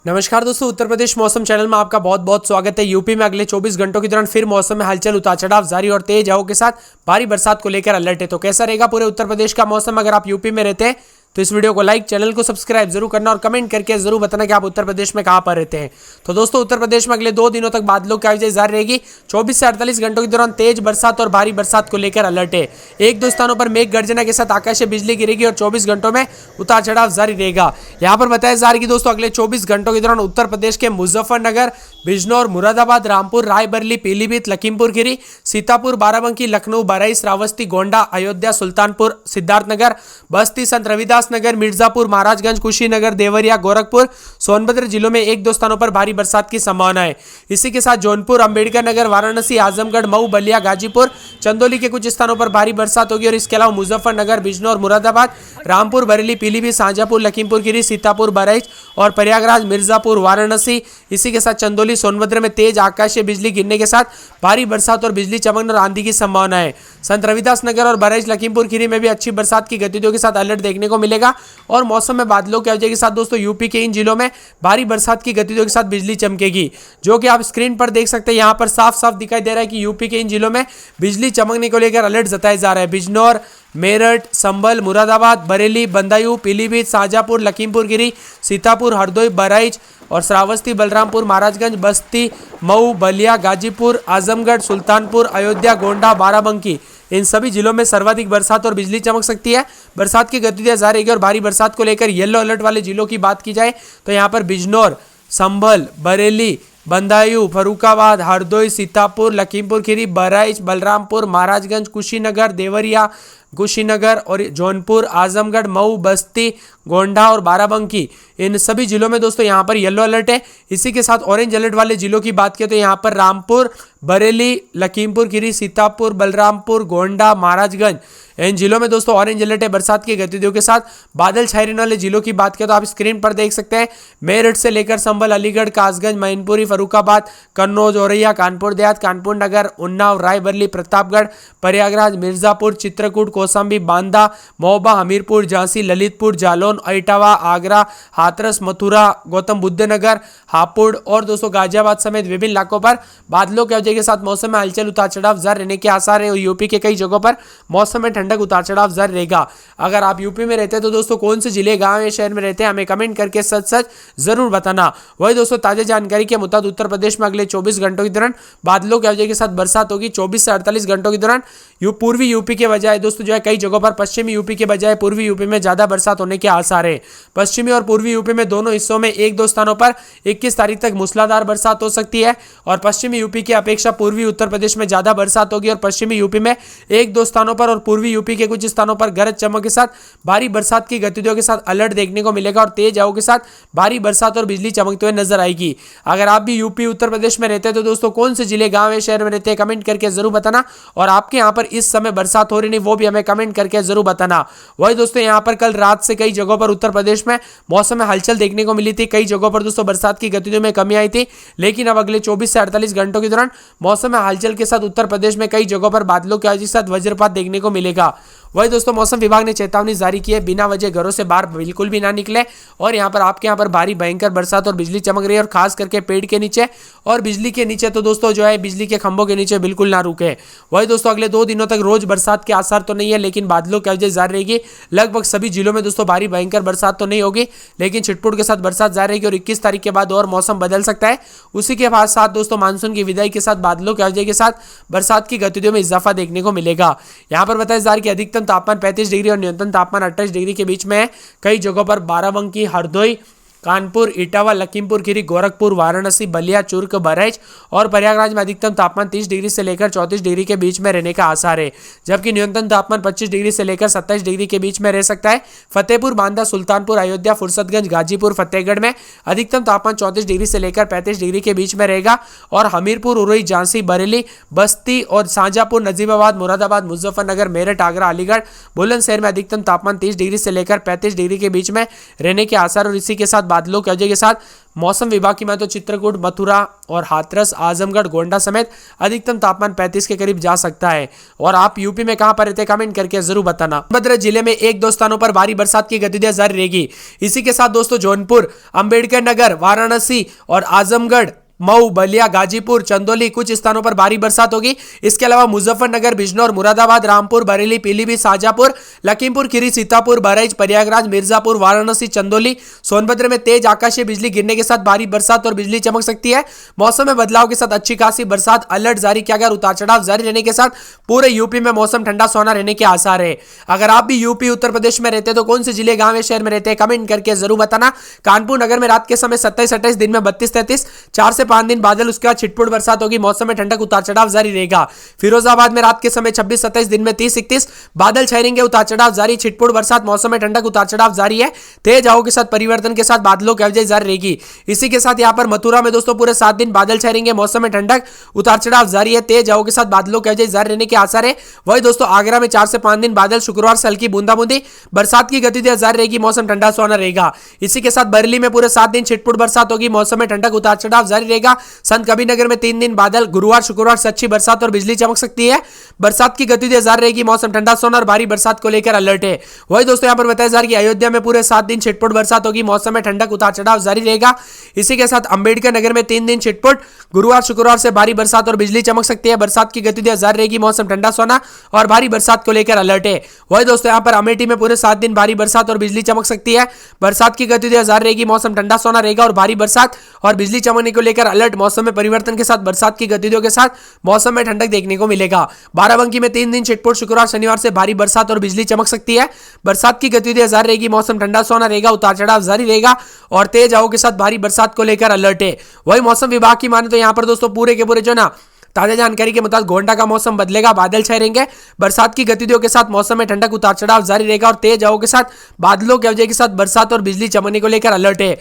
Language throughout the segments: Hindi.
नमस्कार दोस्तों, उत्तर प्रदेश मौसम चैनल में आपका बहुत बहुत स्वागत है। यूपी में अगले 24 घंटों के दौरान फिर मौसम में हलचल, उतार चढ़ाव जारी और तेज हवाओं के साथ भारी बरसात को लेकर अलर्ट है। तो कैसा रहेगा पूरे उत्तर प्रदेश का मौसम? अगर आप यूपी में रहते हैं तो इस वीडियो को लाइक, चैनल को सब्सक्राइब जरूर करना और कमेंट करके जरूर बताना कि आप उत्तर प्रदेश में कहां पर रहते हैं। तो दोस्तों, उत्तर प्रदेश में अगले 2 दिनों तक बादलों की आवाजाही जारी रहेगी। 24 से 48 घंटों के दौरान तेज बरसात और भारी बरसात को लेकर अलर्ट है। एक दो स्थानों पर मेघ गर्जना के साथ आकाशीय बिजली गिरेगी और 24 घंटों में उतार चढ़ाव जारी रहेगा। यहां पर बताया जा रहा है कि दोस्तों अगले 24 घंटों के दौरान उत्तर प्रदेश के मुजफ्फरनगर, बिजनौर, मुरादाबाद, रामपुर, रायबरेली, पीलीभीत, लखीमपुर खीरी, सीतापुर, बाराबंकी, लखनऊ, बहराइच, श्रावस्ती, गोंडा, अयोध्या, सुल्तानपुर, सिद्धार्थनगर, बस्ती, संत रविदास नगर, मिर्जापुर, महाराजगंज, कुशीनगर, देवरिया, गोरखपुर, सोनभद्र जिलों में एक दो स्थानों पर भारी बरसात की संभावना है। इसी के साथ जौनपुर, अंबेडकर नगर, वाराणसी, आजमगढ़, मऊ, बलिया, गाजीपुर, चंदौली के कुछ स्थानों पर भारी बरसात होगी और इसके अलावा मुजफ्फरनगर, बिजनौर, मुरादाबाद, रामपुर, बरेली, पीलीभीत, शाहजहांपुर, लखीमपुर खीरी, सीतापुर, बहराइच और प्रयागराज, मिर्जापुर, वाराणसी, इसी के साथ चंदौली, सोनभद्र में तेज आकाशीय बिजली गिरने के साथ भारी बरसात और बिजली चमकने और आंधी की संभावना है। संत रविदास नगर और बहराइच, लखीमपुर खीरी में भी अच्छी बरसात की गतिविधियों के साथ अलर्ट देखने को मिलेगा और मौसम में बादलों की आवाजाही के साथ दोस्तों यूपी के इन जिलों में भारी बरसात की गतिविधियों के साथ बिजली चमकेगी, जो कि आप स्क्रीन पर देख सकते हैं। यहां पर साफ साफ दिखाई दे रहा है कि यूपी के इन जिलों में बिजली चमकने को लेकर अलर्ट जताया जा रहा है। बिजनौर, मेरठ, संभल, मुरादाबाद, बरेली, बदायूं, पीलीभीत, शाहजहांपुर, लखीमपुर खीरी, सीतापुर, हरदोई, बहराइच और श्रावस्ती, बलरामपुर, महाराजगंज, बस्ती, मऊ, बलिया, गाजीपुर, आजमगढ़, सुल्तानपुर, अयोध्या, गोंडा, बाराबंकी, इन सभी जिलों में सर्वाधिक बरसात और बिजली चमक सकती है। बरसात की गतिविधियां जारी रहेगी और भारी बरसात को लेकर येलो अलर्ट वाले जिलों की बात की जाए तो यहाँ पर बिजनौर, संभल, बरेली, बदायूं, फर्रुखाबाद, हरदोई, सीतापुर, लखीमपुर खीरी, बहराइच, बलरामपुर, महाराजगंज, कुशीनगर, देवरिया, कुशीनगर और जौनपुर, आजमगढ़, मऊ, बस्ती, गोंडा और बाराबंकी, इन सभी जिलों में दोस्तों यहाँ पर येलो अलर्ट है। इसी के साथ ऑरेंज अलर्ट वाले जिलों की बात करें तो यहाँ पर रामपुर, बरेली, लखीमपुर खीरी, सीतापुर, बलरामपुर, गोंडा, महाराजगंज, इन जिलों में दोस्तों ऑरेंज अलर्ट है। बरसात की गतिविधियों के साथ बादल छाए रहने वाले जिलों की बात करें तो आप स्क्रीन पर देख सकते हैं। मेरठ से लेकर संभल, अलीगढ़, कासगंज, मैनपुरी, फर्रुखाबाद, कन्नौज, औरैया, कानपुर देहात, कानपुर नगर, उन्नाव, रायबरेली, प्रतापगढ़, प्रयागराज, मिर्जापुर, चित्रकूट, कौशाम्बी, बांदा, महोबा, हमीरपुर, झांसी, ललितपुर, जालौन, इटावा, आगरा, हाथरस, मथुरा, गौतम बुद्ध नगर, हापुड़ और दोस्तों गाजियाबाद समेत विभिन्न इलाकों पर बादलों के वजह के साथ मौसम में हलचल, उतार चढ़ाव जारी रहने के आसार है और यूपी के कई जगहों पर मौसम में ठंडक, उतार चढ़ाव जारी रहेगा। अगर आप यूपी में रहते हैं तो दोस्तों कौन से जिले, गांव या शहर में रहते हैं हमें कमेंट करके सच सच जरूर बताना। वही दोस्तों, ताजा जानकारी के मुताबिक उत्तर प्रदेश में अगले 24 घंटों के दौरान बादलों की वजह के साथ बरसात होगी। 24 से 48 घंटों के दौरान पूर्वी यूपी के बजाय दोस्तों जो है कई जगहों पर पश्चिमी यूपी के बजाय पूर्वी यूपी में ज्यादा बरसात होने के आसार है। पश्चिमी और पूर्वी यूपी में दोनों हिस्सों में एक दो स्थानों पर 21 तारीख तक मूसलाधार बरसात हो सकती है और पश्चिमी यूपी की अपेक्षा पूर्वी उत्तर प्रदेश में ज्यादा बरसात होगी और पश्चिमी यूपी में एक दो स्थानों पर और पूर्वी यूपी के कुछ स्थानों पर गरज चमक के साथ भारी बरसात की गतिविधियों के साथ अलर्ट देखने को मिलेगा और तेज हवाओं के साथ भारी बरसात और बिजली चमकते हुए नजर आएगी। अगर आप भी यूपी उत्तर प्रदेश में रहते हैं तो दोस्तों कौन से जिले, गांव या शहर में रहते हैं कमेंट करके जरूर बताना और आपके यहाँ पर इस समय बरसात हो रही नहीं वो भी हमें कमेंट करके जरूर बताना। वही दोस्तों, यहाँ पर कल रात से कई जगहों पर उत्तर प्रदेश में मौसम में हलचल देखने को मिली थी। कई जगहों पर दोस्तों बरसात की गतिविधियों में कमी आई थी, लेकिन अब अगले 24 से 48 घंटों के दौरान मौसम में हलचल के साथ उत्तर प्रदेश में कई जगहों पर बादलों के वजह के साथ वज्रपात देखने को मिलेगा। वही दोस्तों, मौसम विभाग ने चेतावनी जारी की है, बिना वजह घरों से बाहर बिल्कुल भी ना निकले और यहाँ पर आपके यहाँ पर भारी भयंकर बरसात और बिजली चमक रही है और खास करके पेड़ के नीचे और बिजली के नीचे तो दोस्तों जो है बिजली के खंभों के नीचे बिल्कुल ना रुके। वही दोस्तों, अगले 2 दिनों तक रोज बरसात के आसार तो नहीं है, लेकिन बादलों की वजह जारी रहेगी। लगभग सभी जिलों में दोस्तों भारी भयंकर बरसात तो नहीं होगी, लेकिन छिटपुट के साथ बरसात जारी रहेगी और 21 तारीख के बाद और मौसम बदल सकता है। उसी के साथ दोस्तों मानसून की विदाई के साथ बादलों की वजह के साथ बरसात की गतिविधियों में इजाफा देखने को मिलेगा। यहाँ पर बताया जा रहा है कि अधिकतम तापमान 35 डिग्री और न्यूनतम तापमान 28 डिग्री के बीच में है। कई जगहों पर बाराबंकी, हरदोई, कानपुर, इटावा, लखीमपुर खीरी, गोरखपुर, वाराणसी, बलिया, चुर्क, बहराइच और प्रयागराज में अधिकतम तापमान 30 डिग्री से लेकर 34 डिग्री के बीच में रहने का आसार है, जबकि न्यूनतम तापमान 25 डिग्री से लेकर 27 डिग्री के बीच में रह सकता है। फतेहपुर, बांदा, सुल्तानपुर, अयोध्या, फुर्सतगंज, गाजीपुर, फतेहगढ़ में अधिकतम तापमान 34 डिग्री से लेकर 35 डिग्री के बीच में रहेगा और हमीरपुर, उरई, झांसी, बरेली, बस्ती और शाहजहांपुर, नजीबाबाद, मुरादाबाद, मुजफ्फरनगर, मेरठ, आगरा, अलीगढ़, बुलंदशहर में अधिकतम तापमान 30 डिग्री से लेकर 35 डिग्री के बीच में रहने के आसार और इसी के साथ बादलों की वजह के साथ मौसम विभाग की माने तो चित्रकूट, मथुरा और हाथरस, आजमगढ़, गोंडा समेत अधिकतम तापमान 35 के करीब जा सकता है। और आप यूपी में कहां पर रहते हैं कमेंट करके जरूर बताना। सोनभद्र जिले में एक दो स्थानों पर भारी बरसात की गतिविधियां जारी रहेगी। इसी के साथ दोस्तों जौनपुर, अंबेडकर नगर, वाराणसी और आजमगढ़, मऊ, बलिया, गाजीपुर, चंदौली कुछ स्थानों पर भारी बरसात होगी। इसके अलावा मुजफ्फरनगर, बिजनौर, मुरादाबाद, रामपुर, बरेली, पीलीभीत, शाजापुर, लखीमपुर खीरी, सीतापुर, बहराइच, प्रयागराज, मिर्जापुर, वाराणसी, चंदौली, सोनभद्र में तेज आकाशीय बिजली गिरने के साथ भारी बरसात और बिजली चमक सकती है। मौसम में बदलाव के साथ अच्छी खासी बरसात, अलर्ट जारी किया गया। उतार चढ़ाव जारी रहने के साथ पूरे यूपी में मौसम ठंडा सोना रहने के आसार है। अगर आप भी यूपी उत्तर प्रदेश में रहते तो कौन से जिले, गांव या शहर में रहते हैं कमेंट करके जरूर बताना। कानपुर नगर में रात के समय 27-28, दिन में 32-33, 4 से 5 दिन बादल, उसके बाद छिटपुट बरसात होगी। मौसम में ठंडक, उतार चढ़ाव जारी रहेगा। फिरोजाबाद में रात के समय 26-27, दिन में 30-31, बादल छाए रहेंगे, उतार चढ़ाव जारी, छिटपुट बरसात। मौसम में ठंडक, उतार चढ़ाव जारी है। तेज हवाओं के साथ परिवर्तन के साथ बादलों की वजह जारी रहेगी। इसी के साथ यहां पर मथुरा में दोस्तों पूरे 7 दिन बादल छाए रहेंगे। मौसम में ठंडक, उतार चढ़ाव जारी है। तेज हवाओं के साथ बादलों की वजह जारी रहने के आसार है। वही दोस्तों आगरा में 4 से 5 दिन बादल, शुक्रवार से हल्की बूंदाबूंदी, बरसात की गतिविधियां जारी रहेगी। मौसम ठंडा सोना रहेगा। इसी के साथ बरेली में पूरे 7 दिन छिटपुट बरसात होगी। मौसम में ठंडक, उतार चढ़ाव जारी रहेगा। संत कबीरनगर में 3 दिन बादल, गुरुवार शुक्रवार से अच्छी बरसात और बिजली चमक सकती है। बरसात की गतिविधियां जारी रहेगी। मौसम ठंडा सोना और भारी बरसात को लेकर अलर्ट है। वही दोस्तों यहां पर बताया जा रहा है कि अयोध्या में पूरे 7 दिन छिटपुट बरसात होगी। मौसम में ठंडक, उतार चढ़ाव जारी रहेगा। इसी के साथ अंबेडकर नगर में 3 दिन छिटपुट, गुरुवार शुक्रवार से भारी बरसात और बिजली चमक सकती है। बरसात की गतिविधियां जारी रहेगी। मौसम ठंडा सोना और भारी बरसात को लेकर अलर्ट है। वही दोस्तों यहां पर अमेठी में पूरे 7 दिन भारी बरसात और बिजली चमक सकती है। बरसात की गतिविधियां जारी रहेगी। मौसम ठंडा सोना रहेगा और भारी बरसात और बिजली चमकने को लेकर अलर्ट। मौसम में परिवर्तन के साथ बरसात की गतिविधियों के साथ मौसम में ठंडक देखने को मिलेगा। बाराबंकी में 3 दिन छिटपुट, शुक्रवार शनिवार से भारी बरसात और बिजली चमक सकती है। बरसात की गतिविधियां जारी रहेगी। मौसम ठंडा सोना रहेगा, उतार चढ़ाव जारी रहेगा और तेज हवाओं के साथ भारी बरसात को लेकर अलर्ट है। वही मौसम विभाग की माने तो यहां पर दोस्तों पूरे के पूरे जो ना ताजा जानकारी के मुताबिक गोंडा का मौसम बदलेगा, बादल छाए रहेंगे। बरसात की गतिविधियों के साथ मौसम में ठंडक, उतार चढ़ाव जारी रहेगा और तेज हवाओं के साथ बादलों की वजह के साथ बरसात और बिजली चमकने को लेकर अलर्ट है।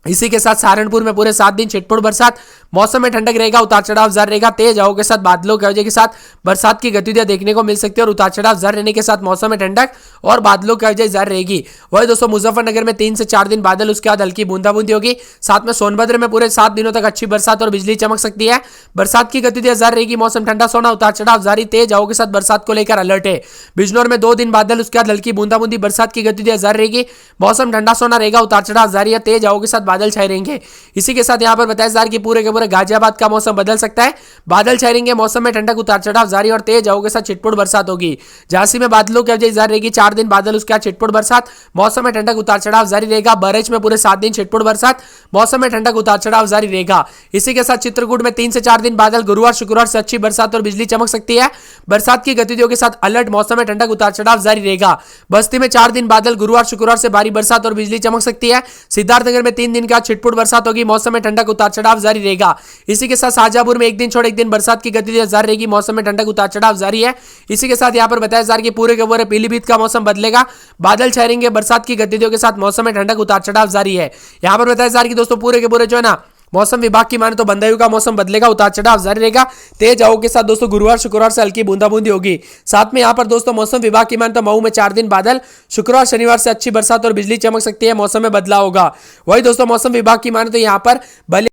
इसी के साथ सहारनपुर में पूरे 7 दिन छिटपुट बरसात, मौसम में ठंडक रहेगा, उतार चढ़ाव जारी रहेगा। तेज हवाओं के साथ बादलों की वजह के साथ बरसात की गतिविधियां देखने को मिल सकती है और उतार चढ़ाव जारी रहने के साथ मौसम में ठंडक और बादलों की वजह जारी रहेगी। वही दोस्तों मुजफ्फरनगर में 3 से 4 दिन बादल, उसके बाद हल्की बूंदाबूंदी होगी। साथ में सोनभद्र में पूरे 7 दिनों तक अच्छी बरसात और बिजली चमक सकती है। बरसात की गतिविधियां जारी रहेगी। मौसम ठंडा सोना, उतार चढ़ाव जारी, तेज हवाओं के साथ बरसात को लेकर अलर्ट है। बिजनौर में 2 दिन बादल, उसके बाद हल्की बूंदाबूंदी, बरसात की गतिविधियां जारी रहेगी। मौसम ठंडा सोना रहेगा, उतार चढ़ाव जारी है। तेज हवाओं के साथ बादल छाए रहेंगे। इसी के साथ यहां पर बताया जा रहा है कि पूरे के पूरे गाजियाबाद का मौसम बदल सकता है। बादल छाए रहेंगे। मौसम में ठंडक, उतार चढ़ाव जारी और तेज हवाओं के साथ छिटपुट बरसात होगी। झांसी में बादलों की वजह जारी रहेगी। 4 दिन बादल, उसके बाद छिटपुट बरसात। मौसम में ठंडक, उतार चढ़ाव जारी रहेगा। बहराइच में पूरे 7 दिन छिटपुट बरसात। मौसम में ठंडक, उतार चढ़ाव जारी रहेगा। इसी के साथ चित्रकूट में 3 से 4 दिन बादल, गुरुवार शुक्रवार से अच्छी बरसात और बिजली चमक सकती है। बरसात की गतिविधियों के साथ अलर्ट। मौसम में ठंडक, उतार चढ़ाव जारी रहेगा। बस्ती में 4 दिन बादल, गुरुवार शुक्रवार से भारी बरसात और बिजली चमक सकती है। सिद्धार्थनगर में 3 दिन का छिटपुट बरसात होगी। मौसम में ठंडक, उतार चढ़ाव जारी रहेगा। इसी के साथ शाजापुर में 1 दिन छोड़ 1 दिन बरसात की गतिविधियां जारी रहेगी। मौसम में ठंडक, उतार चढ़ाव जारी है। इसी के साथ यहां पर बताया जा रहा है कि पूरे के पूरे पीलीभीत का मौसम बदलेगा। बादल छाए रहेंगे। बरसात की गतिविधियों के साथ मौसम में ठंडक, उतार चढ़ाव जारी है। यहां पर बताया जा रहा है कि दोस्तों पूरे के पूरे जो है ना मौसम विभाग की माने तो बंदायूं का मौसम बदलेगा, उतार चढ़ाव जारी रहेगा। तेज हवाओं के साथ दोस्तों गुरुवार शुक्रवार से हल्की बूंदाबूंदी होगी। साथ में यहां पर दोस्तों मौसम विभाग की माने तो मऊ में 4 दिन बादल, शुक्रवार शनिवार से अच्छी बरसात और बिजली चमक सकती है। मौसम में बदलाव होगा। वही दोस्तों मौसम विभाग की माने तो यहां पर